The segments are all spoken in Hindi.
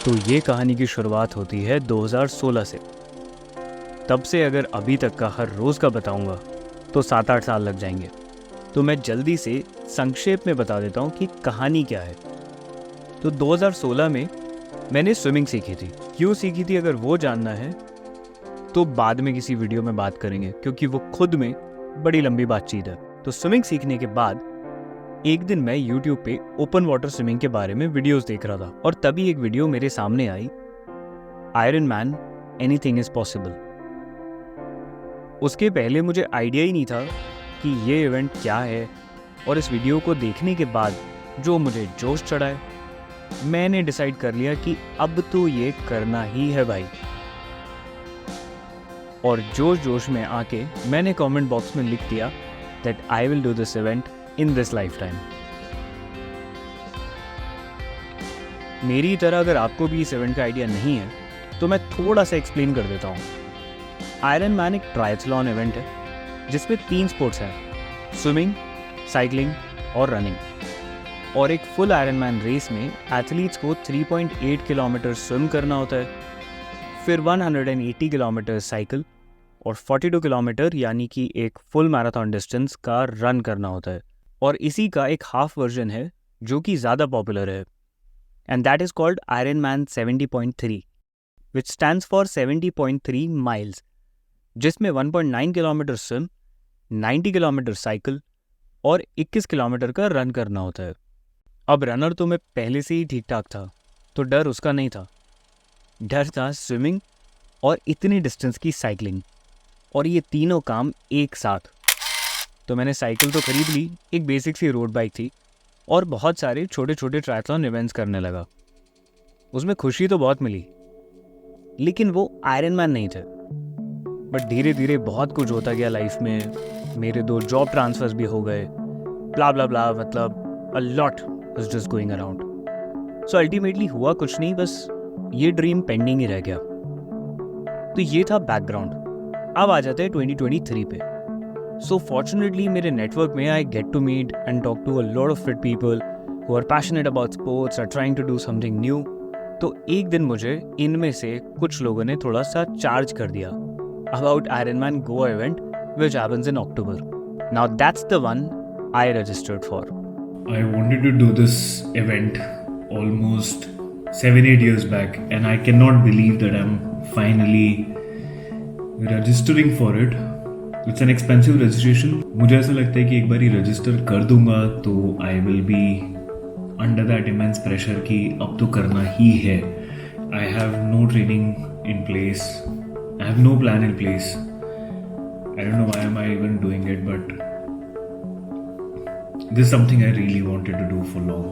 तो ये कहानी की शुरुआत होती है 2016 से। तब से अगर अभी तक का हर रोज़ का बताऊंगा तो 7-8 साल लग जाएंगे। तो मैं जल्दी से संक्षेप में बता देता हूँ कि कहानी क्या है। तो 2016 में मैंने स्विमिंग सीखी थी। क्यों सीखी थी अगर वो जानना है तो बाद में किसी वीडियो में बात करेंगे, क्योंकि वो खुद में बड़ी लंबी बातचीत है। तो स्विमिंग सीखने के बाद एक दिन मैं YouTube पे ओपन वाटर स्विमिंग के बारे में वीडियोस देख रहा था और तभी एक वीडियो मेरे सामने आई, Iron Man anything is possible. उसके पहले मुझे आइडिया ही नहीं था कि ये इवेंट क्या है, और इस वीडियो को देखने के बाद जो मुझे जोश चढ़ा है, मैंने डिसाइड कर लिया कि अब तो ये करना ही है भाई। और जोश में आके मैंने कमेंट बॉक्स में लिख दिया that I will do this event in this life time. मेरी तरह अगर आपको भी इस इवेंट का आइडिया नहीं है तो मैं थोड़ा सा एक्सप्लेन कर देता हूँ। आयरन मैन एक ट्रायथलॉन इवेंट है जिसमें 3 स्पोर्ट्स हैं, स्विमिंग, साइकिलिंग और रनिंग। और एक फुल आयरन मैन रेस में एथलीट्स को 3.8 किलोमीटर स्विम करना होता है, फिर 180 किलोमीटर साइकिल और 42 किलोमीटर यानी कि एक फुल मैराथन डिस्टेंस का रन करना होता है। और इसी का एक हाफ वर्जन है जो कि ज़्यादा पॉपुलर है, and that is called iron man 70.3 which stands for 70.3 miles, जिसमें 1.9 किलोमीटर स्विम, 90 किलोमीटर साइकिल और 21 किलोमीटर का रन करना होता है। अब रनर तो मैं पहले से ही ठीक ठाक था, तो डर उसका नहीं था। डर था स्विमिंग और इतनी डिस्टेंस की साइकिलिंग, और ये तीनों काम एक साथ। तो मैंने साइकिल तो खरीद ली, एक बेसिक सी रोड बाइक थी, और बहुत सारे छोटे छोटे ट्रायथलॉन इवेंट्स करने लगा। उसमें खुशी तो बहुत मिली, लेकिन वो आयरन मैन नहीं थे। बट धीरे धीरे बहुत कुछ होता गया लाइफ में। मेरे 2 जॉब ट्रांसफर्स भी हो गए, ब्ला ब्ला ब्ला, मतलब a lot was just going around. So ultimately हुआ कुछ नहीं, बस ये ड्रीम पेंडिंग ही रह गया। तो ये था बैकग्राउंड। अब आ जाते हैं 2023 पे। सो फॉर्चुनेटली मेरे नेटवर्क में I get to meet and talk to a lot of fit people who are passionate about sports, are trying to do something new. तो एक दिन मुझे इनमें से कुछ लोगों ने थोड़ा सा चार्ज कर दिया about iron man Goa event which happens in October. Now that's the one I registered for. I wanted to do this event almost 7-8 years back, and I cannot believe that I'm finally registering for it. It's an expensive registration. मुझे ऐसा लगता है कि एक बार ही रजिस्टर कर दूंगा तो I will be under that immense pressure कि अब तो करना ही है. I have no training in place. I have no plan in place. I don't know why am I even doing it, but this is something I really wanted to do for long.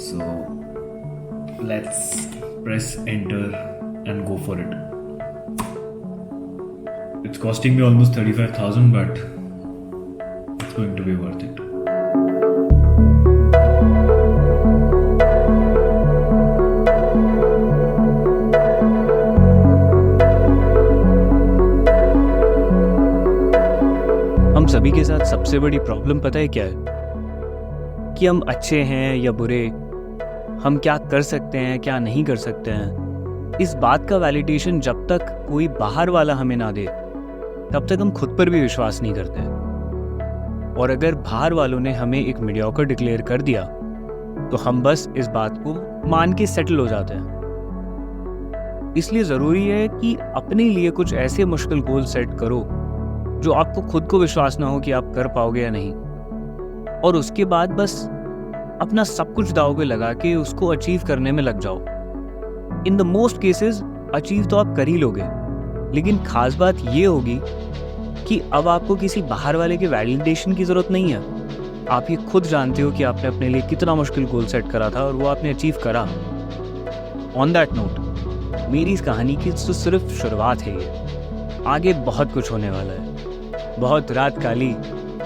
So let's press enter and go for it. It's costing me almost 35,000, but it's going to be worth it. हम सभी के साथ सबसे बड़ी प्रॉब्लम पता है क्या है? कि हम अच्छे हैं या बुरे, हम क्या कर सकते हैं क्या नहीं कर सकते हैं, इस बात का वैलिडेशन जब तक कोई बाहर वाला हमें ना दे तब तक हम खुद पर भी विश्वास नहीं करते। और अगर बाहर वालों ने हमें एक मीडियोकर डिक्लेयर कर दिया तो हम बस इस बात को मान के सेटल हो जाते हैं। इसलिए ज़रूरी है कि अपने लिए कुछ ऐसे मुश्किल गोल सेट करो जो आपको खुद को विश्वास ना हो कि आप कर पाओगे या नहीं, और उसके बाद बस अपना सब कुछ दांव पे लगा के उसको अचीव करने में लग जाओ। In the most cases achieve तो आप कर ही लोगे, लेकिन खास बात ये होगी कि अब आपको किसी बाहर वाले के वैलिडेशन की जरूरत नहीं है। आप ये खुद जानते हो कि आपने अपने लिए कितना मुश्किल गोल सेट करा था और वो आपने अचीव करा। ऑन दैट नोट, मेरी इस कहानी की तो सिर्फ शुरुआत है। ये आगे बहुत कुछ होने वाला है, बहुत रात काली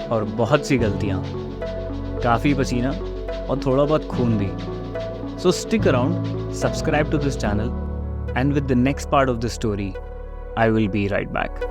और बहुत सी गलतियाँ, काफ़ी पसीना और थोड़ा बहुत खून भी। So stick around, subscribe to this channel, and with the next part of the story, I will be right back.